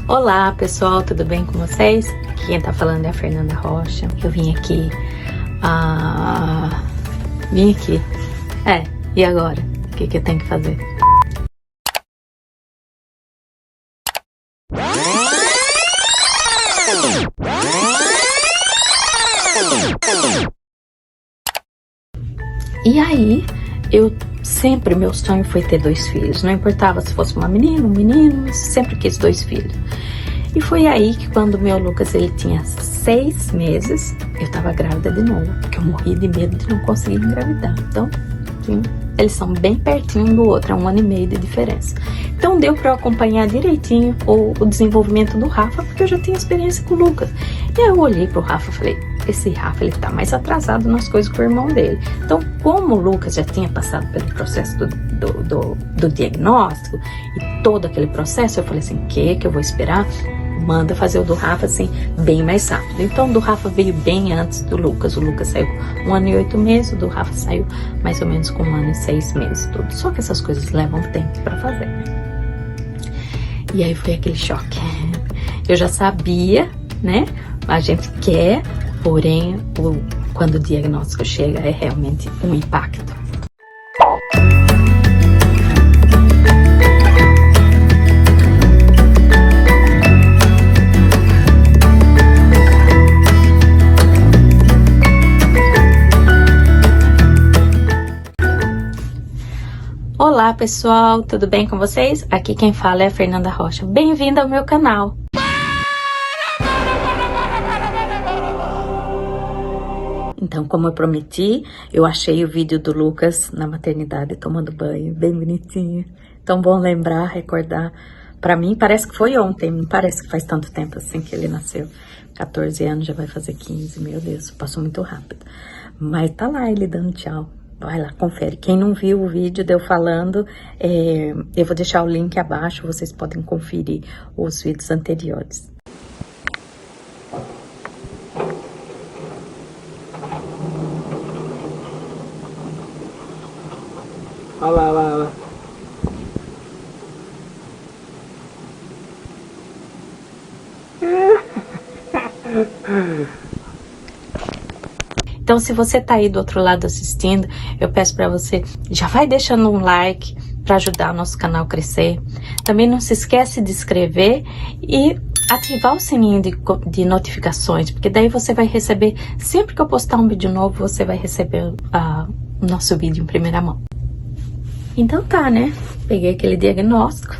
Olá pessoal, tudo bem com vocês? Quem tá falando é a Fernanda Rocha. Eu vim aqui. E agora? O que eu tenho que fazer? E aí, meu sonho foi ter 2 filhos. Não importava se fosse uma menina, um menino, mas sempre quis 2 filhos. E foi aí que quando o meu Lucas, ele tinha 6 meses, eu tava grávida de novo, porque eu morri de medo de não conseguir engravidar. Então, sim, eles são bem pertinho um do outro, é 1 ano e meio de diferença. Então deu para eu acompanhar direitinho o desenvolvimento do Rafa, porque eu já tinha experiência com o Lucas. E aí eu olhei pro Rafa e falei, esse Rafa, ele tá mais atrasado nas coisas que o irmão dele. Então, como o Lucas já tinha passado pelo processo do diagnóstico e todo aquele processo, eu falei assim, que eu vou esperar? Manda fazer o do Rafa, assim, bem mais rápido. Então, o do Rafa veio bem antes do Lucas. O Lucas saiu com 1 ano e 8 meses, o do Rafa saiu mais ou menos com 1 ano e 6 meses, tudo. Só que essas coisas levam tempo pra fazer. E aí foi aquele choque. Eu já sabia, né? A gente quer, porém, quando o diagnóstico chega, é realmente um impacto. Olá pessoal, tudo bem com vocês? Aqui quem fala é a Fernanda Rocha. Bem-vinda ao meu canal. Então, como eu prometi, eu achei o vídeo do Lucas na maternidade tomando banho, bem bonitinho. Então, bom lembrar, recordar. Pra mim, parece que foi ontem, não parece que faz tanto tempo assim que ele nasceu. 14 anos, já vai fazer 15, meu Deus, passou muito rápido. Mas tá lá ele dando tchau. Vai lá, confere. Quem não viu o vídeo de eu falando, eu vou deixar o link abaixo, vocês podem conferir os vídeos anteriores. Olha lá, olha lá, olha lá. Então, se você tá aí do outro lado assistindo, eu peço para você, já vai deixando um like para ajudar o nosso canal a crescer. Também não se esquece de inscrever e ativar o sininho de notificações, porque daí você vai receber, sempre que eu postar um vídeo novo, você vai receber o nosso vídeo em primeira mão. Então tá, né? Peguei aquele diagnóstico,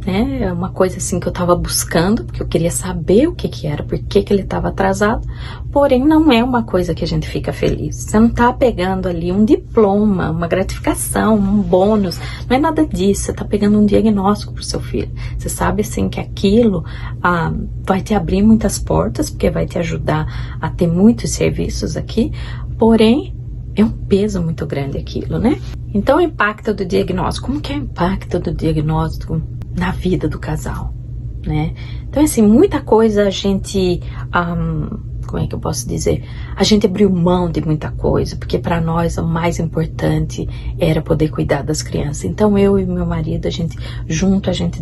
né? É uma coisa assim que eu tava buscando, porque eu queria saber o que era, por que ele tava atrasado. Porém, não é uma coisa que a gente fica feliz. Você não tá pegando ali um diploma, uma gratificação, um bônus. Não é nada disso. Você tá pegando um diagnóstico pro seu filho. Você sabe, assim, que aquilo vai te abrir muitas portas, porque vai te ajudar a ter muitos serviços aqui. Porém, é um peso muito grande aquilo, né? Então, o impacto do diagnóstico. Como que é o impacto do diagnóstico na vida do casal, né? Então, assim, muita coisa a gente... como é que eu posso dizer? A gente abriu mão de muita coisa, porque para nós o mais importante era poder cuidar das crianças. Então eu e meu marido, a gente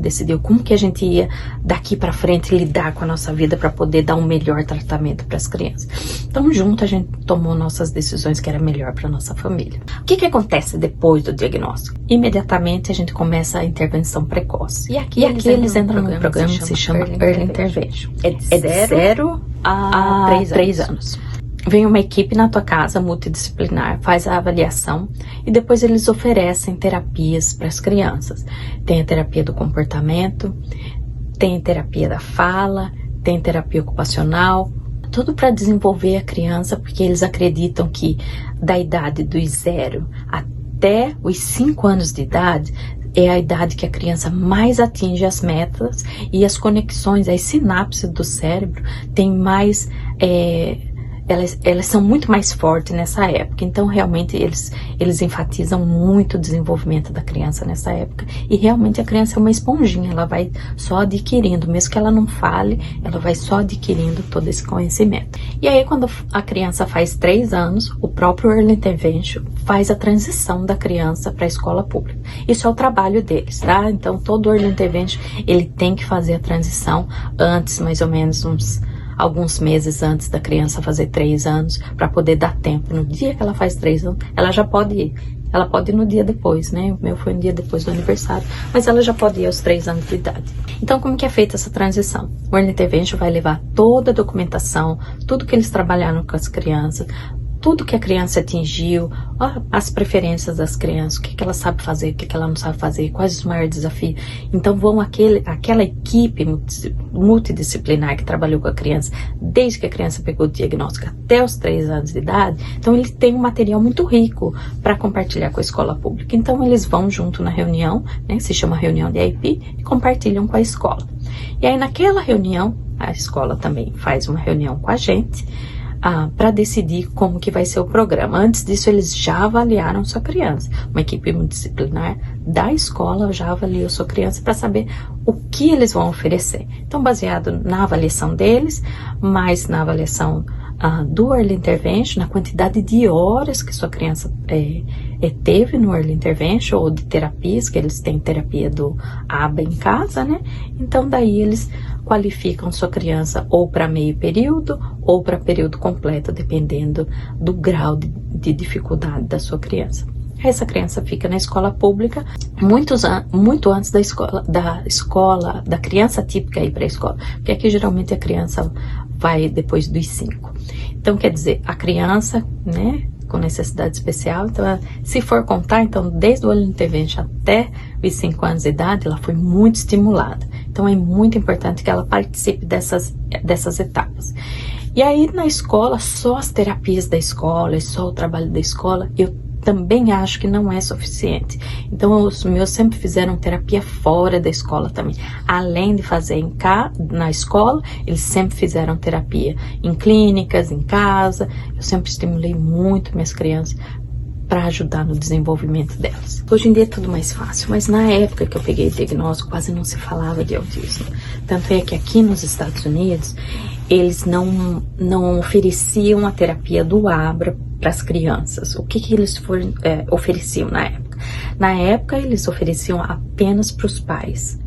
decidiu como que a gente ia daqui para frente lidar com a nossa vida para poder dar um melhor tratamento para as crianças. Então junto a gente tomou nossas decisões que era melhor para nossa família. O que acontece depois do diagnóstico? Imediatamente a gente começa a intervenção precoce. E aqui eles entram num programa que se chama Early Intervention. É de 0 a 3 anos. Vem uma equipe na tua casa multidisciplinar, faz a avaliação e depois eles oferecem terapias para as crianças. Tem a terapia do comportamento, tem a terapia da fala, tem terapia ocupacional, tudo para desenvolver a criança, porque eles acreditam que da idade dos 0 até os 5 anos de idade é a idade que a criança mais atinge as metas e as conexões, as sinapses do cérebro tem mais elas são muito mais fortes nessa época. Então, realmente, eles enfatizam muito o desenvolvimento da criança nessa época. E, realmente, a criança é uma esponjinha. Ela vai só adquirindo. Mesmo que ela não fale, ela vai só adquirindo todo esse conhecimento. E aí, quando a criança faz 3 anos, o próprio Early Intervention faz a transição da criança para a escola pública. Isso é o trabalho deles, tá? Então, todo Early Intervention, ele tem que fazer a transição antes, mais ou menos, alguns meses antes da criança fazer 3 anos, para poder dar tempo. No dia que ela faz 3 anos, ela já pode ir. Ela pode ir no dia depois, né? O meu foi no dia depois do aniversário, mas ela já pode ir aos 3 anos de idade. Então, como que é feita essa transição? O Early Intervention vai levar toda a documentação, tudo que eles trabalharam com as crianças, tudo que a criança atingiu, as preferências das crianças, o que ela sabe fazer, o que ela não sabe fazer, quais os maiores desafios. Então, vão aquela equipe multidisciplinar que trabalhou com a criança, desde que a criança pegou o diagnóstico até os 3 anos de idade. Então, ele tem um material muito rico para compartilhar com a escola pública. Então, eles vão junto na reunião, né, se chama reunião de AIP, e compartilham com a escola. E aí, naquela reunião, a escola também faz uma reunião com a gente, para decidir como que vai ser o programa. Antes disso, eles já avaliaram sua criança. Uma equipe multidisciplinar da escola já avaliou sua criança para saber o que eles vão oferecer. Então, baseado na avaliação deles, mas na avaliação do Early Intervention, na quantidade de horas que sua criança teve no Early Intervention, ou de terapias, que eles têm terapia do ABA em casa, né? Então, daí eles qualificam sua criança ou para meio período ou para período completo, dependendo do grau de dificuldade da sua criança. Essa criança fica na escola pública muito antes da criança típica ir para a escola, porque aqui geralmente a criança vai depois dos 5. Então, quer dizer, a criança, né, com necessidade especial, então, se for contar, então, desde o Early Intervention até os 5 anos de idade, ela foi muito estimulada. Então, é muito importante que ela participe dessas etapas. E aí, na escola, só as terapias da escola e só o trabalho da escola, eu também acho que não é suficiente. Então, os meus sempre fizeram terapia fora da escola também. Além de fazer na escola, eles sempre fizeram terapia em clínicas, em casa. Eu sempre estimulei muito minhas crianças para ajudar no desenvolvimento delas. Hoje em dia é tudo mais fácil, mas na época que eu peguei o diagnóstico, quase não se falava de autismo. Tanto é que aqui nos Estados Unidos, eles não ofereciam a terapia do ABRA para as crianças. O que eles ofereciam na época? Na época, eles ofereciam apenas para os pais.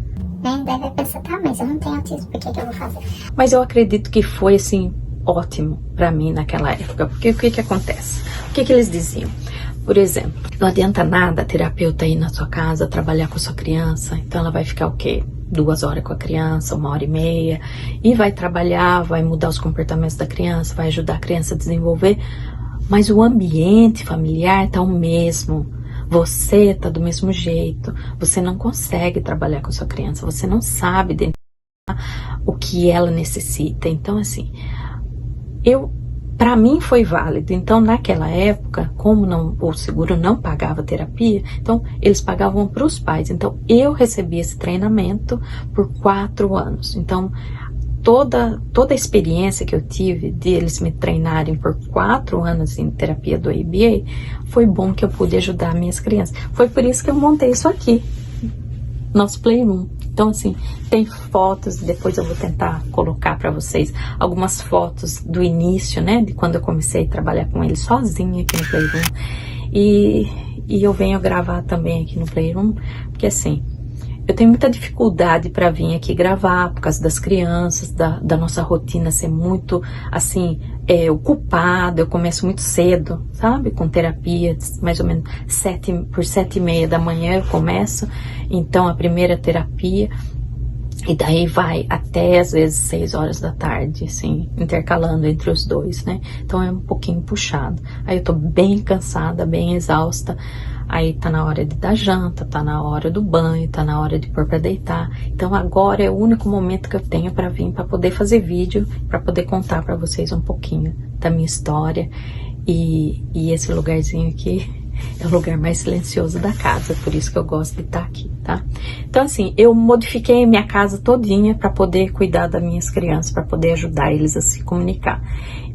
Nem deve pensar, tá, mas eu não tenho autismo, por que eu vou fazer? Mas eu acredito que foi, assim, ótimo para mim naquela época. Porque o que acontece? O que eles diziam? Por exemplo, não adianta nada a terapeuta ir na sua casa trabalhar com a sua criança, então ela vai ficar o quê? 2 horas com a criança, 1h30, e vai trabalhar, vai mudar os comportamentos da criança, vai ajudar a criança a desenvolver, mas o ambiente familiar tá o mesmo. Você tá do mesmo jeito, você não consegue trabalhar com a sua criança, você não sabe identificar o que ela necessita. Então, assim, para mim foi válido. Então, naquela época, como o seguro não pagava terapia, então eles pagavam para os pais. Então, eu recebi esse treinamento por 4 anos. Então, toda a experiência que eu tive de eles me treinarem por 4 anos em terapia do ABA, foi bom que eu pude ajudar minhas crianças. Foi por isso que eu montei isso aqui, nosso Playroom. Então, assim, tem fotos, depois eu vou tentar colocar para vocês algumas fotos do início, né, de quando eu comecei a trabalhar com ele sozinha aqui no Playroom. E eu venho gravar também aqui no Playroom, porque assim, eu tenho muita dificuldade para vir aqui gravar por causa das crianças, da nossa rotina ser muito, assim, ocupada. Eu começo muito cedo, sabe? Com terapia, mais ou menos 7h30 da manhã eu começo. Então, a primeira terapia, e daí vai até, às vezes, 6 horas da tarde, assim, intercalando entre os dois, né? Então, é um pouquinho puxado. Aí eu tô bem cansada, bem exausta. Aí tá na hora de dar janta, tá na hora do banho, tá na hora de pôr pra deitar. Então agora é o único momento que eu tenho pra vir, pra poder fazer vídeo, pra poder contar pra vocês um pouquinho da minha história. E esse lugarzinho aqui é o lugar mais silencioso da casa, por isso que eu gosto de estar aqui, tá? Então assim, eu modifiquei a minha casa todinha pra poder cuidar das minhas crianças, pra poder ajudar eles a se comunicar.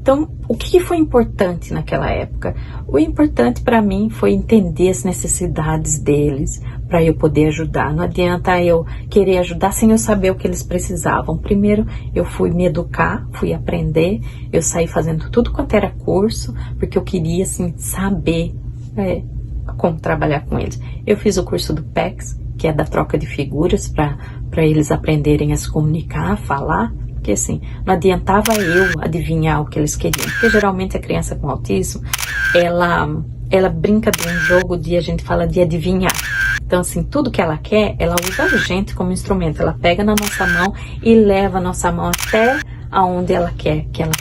Então, o que foi importante naquela época? O importante para mim foi entender as necessidades deles, para eu poder ajudar. Não adianta eu querer ajudar sem eu saber o que eles precisavam. Primeiro, eu fui me educar, fui aprender, eu saí fazendo tudo quanto era curso, porque eu queria, assim, saber como trabalhar com eles. Eu fiz o curso do PECS, que é da troca de figuras, para eles aprenderem a se comunicar, a falar. Porque assim, não adiantava eu adivinhar o que eles queriam. Porque geralmente a criança com autismo, ela brinca de um jogo a gente fala de adivinhar. Então assim, tudo que ela quer, ela usa a gente como instrumento. Ela pega na nossa mão e leva a nossa mão até aonde ela quer que ela,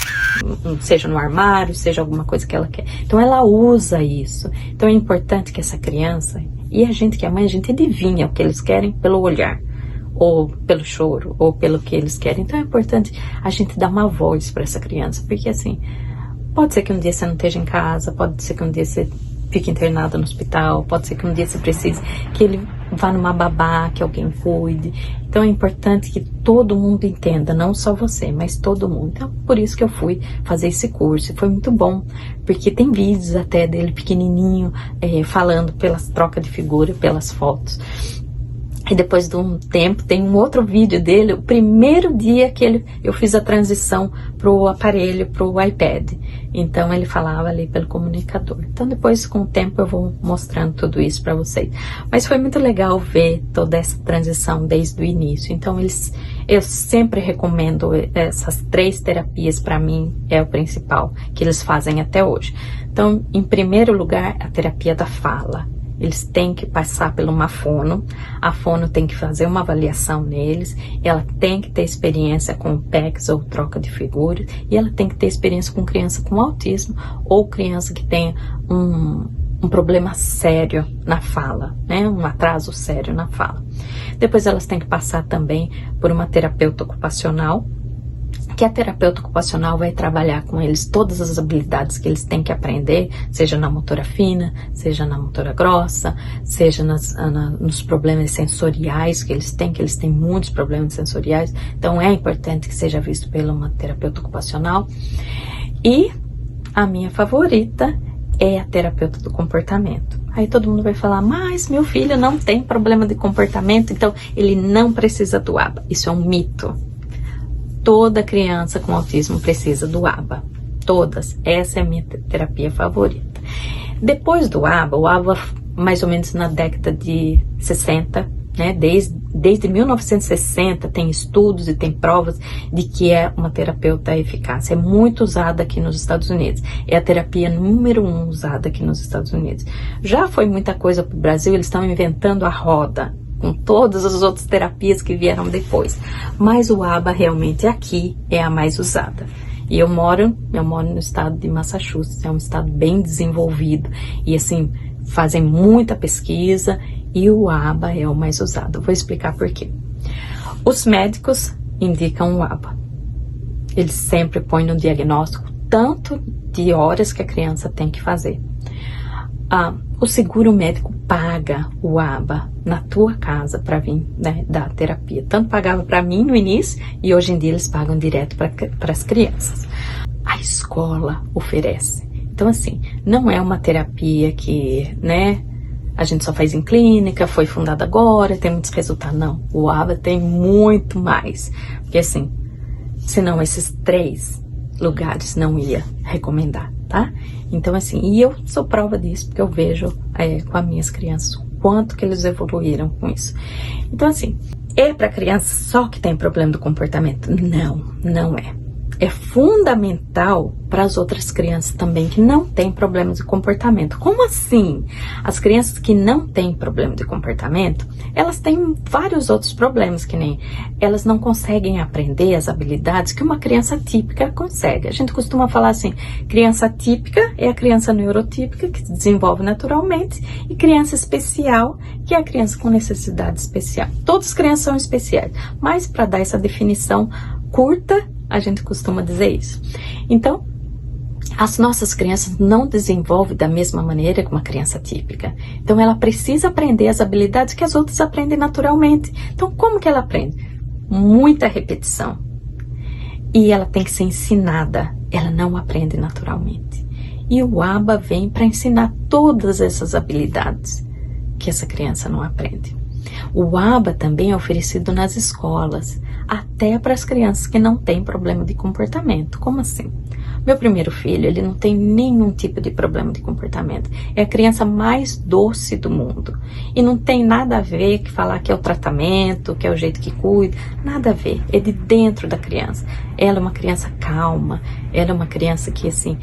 seja no armário, seja alguma coisa que ela quer. Então ela usa isso. Então é importante que essa criança, e a gente que é mãe, a gente adivinha o que eles querem pelo olhar, ou pelo choro, ou pelo que eles querem. Então é importante a gente dar uma voz para essa criança, porque assim, pode ser que um dia você não esteja em casa, pode ser que um dia você fique internado no hospital, pode ser que um dia você precise que ele vá numa babá, que alguém cuide. Então é importante que todo mundo entenda, não só você, mas todo mundo. Então por isso que eu fui fazer esse curso, e foi muito bom, porque tem vídeos até dele pequenininho, falando pelas trocas de figura, pelas fotos. E depois de um tempo, tem um outro vídeo dele, o primeiro dia que eu fiz a transição pro aparelho, pro iPad. Então, ele falava ali pelo comunicador. Então, depois, com o tempo, eu vou mostrando tudo isso para vocês. Mas foi muito legal ver toda essa transição desde o início. Então, eu sempre recomendo essas 3 terapias, para mim, é o principal, que eles fazem até hoje. Então, em primeiro lugar, a terapia da fala. Eles têm que passar por uma fono, a fono tem que fazer uma avaliação neles, ela tem que ter experiência com PECS ou troca de figuras, e ela tem que ter experiência com criança com autismo ou criança que tenha um problema sério na fala, né? Um atraso sério na fala. Depois elas têm que passar também por uma terapeuta ocupacional, que a terapeuta ocupacional vai trabalhar com eles todas as habilidades que eles têm que aprender, seja na motora fina, seja na motora grossa, seja nos problemas sensoriais que eles têm muitos problemas sensoriais. Então é importante que seja visto pela uma terapeuta ocupacional. E a minha favorita é a terapeuta do comportamento. Aí todo mundo vai falar, mas meu filho não tem problema de comportamento, então ele não precisa do ABA. Isso é um mito. Toda criança com autismo precisa do ABA. Todas. Essa é a minha terapia favorita. Depois do ABA, o ABA mais ou menos na década de 60, né? Desde 1960 tem estudos e tem provas de que é uma terapeuta eficaz. É muito usada aqui nos Estados Unidos. É a terapia número 1 usada aqui nos Estados Unidos. Já foi muita coisa para o Brasil, eles estão inventando a roda, com todas as outras terapias que vieram depois. Mas o ABA realmente aqui é a mais usada. E eu moro no estado de Massachusetts, é um estado bem desenvolvido. E assim, fazem muita pesquisa e o ABA é o mais usado. Vou explicar por quê. Os médicos indicam o ABA. Eles sempre põem no diagnóstico tanto de horas que a criança tem que fazer. O seguro médico paga o ABA na tua casa para vir, né, dar terapia. Tanto pagava para mim no início e hoje em dia eles pagam direto para as crianças. A escola oferece. Então assim, não é uma terapia que, né, a gente só faz em clínica, foi fundada agora, tem muitos resultados. Não, o ABA tem muito mais. Porque assim, senão esses 3 lugares não ia recomendar, tá? Então assim, e eu sou prova disso, porque eu vejo com as minhas crianças o quanto que eles evoluíram com isso. Então assim, é para criança só que tem problema do comportamento? Não, não é. É fundamental para as outras crianças também que não têm problema de comportamento. Como assim? As crianças que não têm problema de comportamento, elas têm vários outros problemas, que nem elas não conseguem aprender as habilidades que uma criança típica consegue. A gente costuma falar assim, criança típica é a criança neurotípica, que se desenvolve naturalmente, e criança especial, que é a criança com necessidade especial. Todas as crianças são especiais, mas para dar essa definição curta, a gente costuma dizer isso. Então, as nossas crianças não desenvolvem da mesma maneira que uma criança típica. Então, ela precisa aprender as habilidades que as outras aprendem naturalmente. Então, como que ela aprende? Muita repetição. E ela tem que ser ensinada. ela não aprende naturalmente. E o ABA vem para ensinar todas essas habilidades que essa criança não aprende. O ABA também é oferecido nas escolas, até para as crianças que não têm problema de comportamento. Como assim? Meu primeiro filho, ele não tem nenhum tipo de problema de comportamento. É a criança mais doce do mundo. E não tem nada a ver que falar que é o tratamento, que é o jeito que cuida. Nada a ver. É de dentro da criança. Ela é uma criança calma. Ela é uma criança que, assim,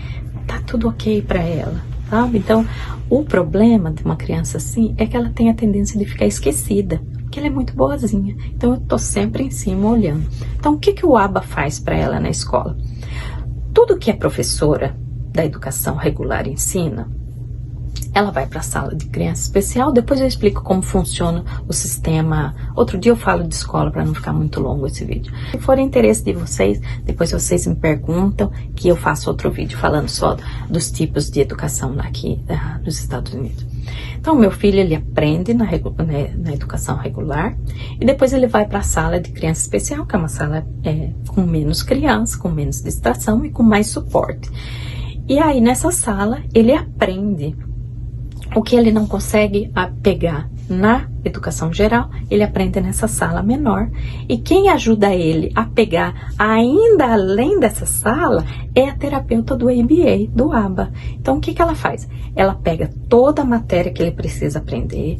tá tudo ok para ela, sabe? Então, o problema de uma criança assim é que ela tem a tendência de ficar esquecida. Porque ela é muito boazinha. Então, eu tô sempre em cima olhando. Então, o que o ABA faz para ela na escola? Tudo que a professora da educação regular ensina, ela vai para a sala de criança especial. Depois eu explico como funciona o sistema. Outro dia eu falo de escola para não ficar muito longo esse vídeo. Se for interesse de vocês, depois vocês me perguntam, que eu faço outro vídeo falando só dos tipos de educação aqui nos Estados Unidos. Então, meu filho, ele aprende na educação regular e depois ele vai para a sala de criança especial, que é uma sala com menos criança, com menos distração e com mais suporte. E aí, nessa sala, ele aprende o que ele não consegue pegar na educação geral, ele aprende nessa sala menor. E quem ajuda ele a pegar ainda além dessa sala é a terapeuta do ABA, do ABA. Então, o que ela faz? Ela pega toda a matéria que ele precisa aprender,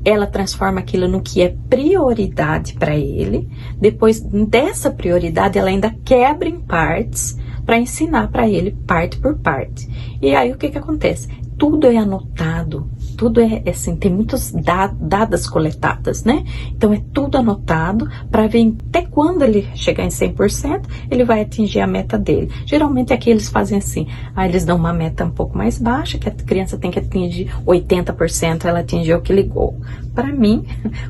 ela transforma aquilo no que é prioridade para ele. Depois dessa prioridade, ela ainda quebra em partes para ensinar para ele parte por parte. E aí, o que acontece? Tudo é anotado, tudo é assim, tem muitos dados coletadas, né? Então, é tudo anotado para ver até quando ele chegar em 100%, ele vai atingir a meta dele. Geralmente, aqui eles fazem assim, eles dão uma meta um pouco mais baixa, que a criança tem que atingir 80%, ela atingiu o que ligou. Para mim,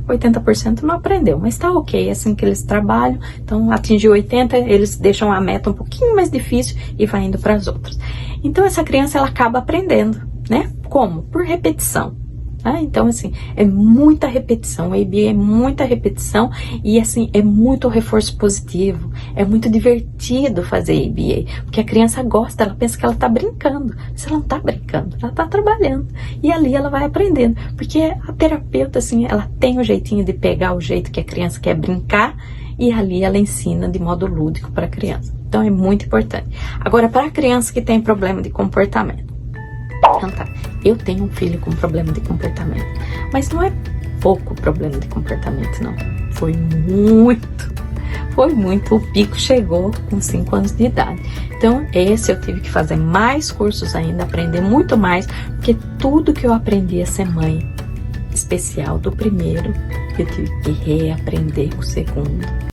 80% não aprendeu, mas tá ok, é assim que eles trabalham. Então, atingiu 80%, eles deixam a meta um pouquinho mais difícil e vai indo para as outras. Então, essa criança, ela acaba aprendendo, né? Como? Por repetição. Tá? Então, assim, é muita repetição. O ABA é muita repetição e, assim, é muito reforço positivo. É muito divertido fazer ABA, porque a criança gosta, ela pensa que ela tá brincando. Mas ela não tá brincando, ela tá trabalhando. E ali ela vai aprendendo. Porque a terapeuta, assim, ela tem o jeitinho de pegar o jeito que a criança quer brincar e ali ela ensina de modo lúdico para a criança. Então, é muito importante. Agora, para a criança que tem problema de comportamento. Então tá, eu tenho um filho com problema de comportamento, mas não é pouco problema de comportamento, não. Foi muito. O pico chegou com 5 anos de idade. Então, esse eu tive que fazer mais cursos ainda, aprender muito mais, porque tudo que eu aprendi a ser mãe especial do primeiro, eu tive que reaprender com o segundo.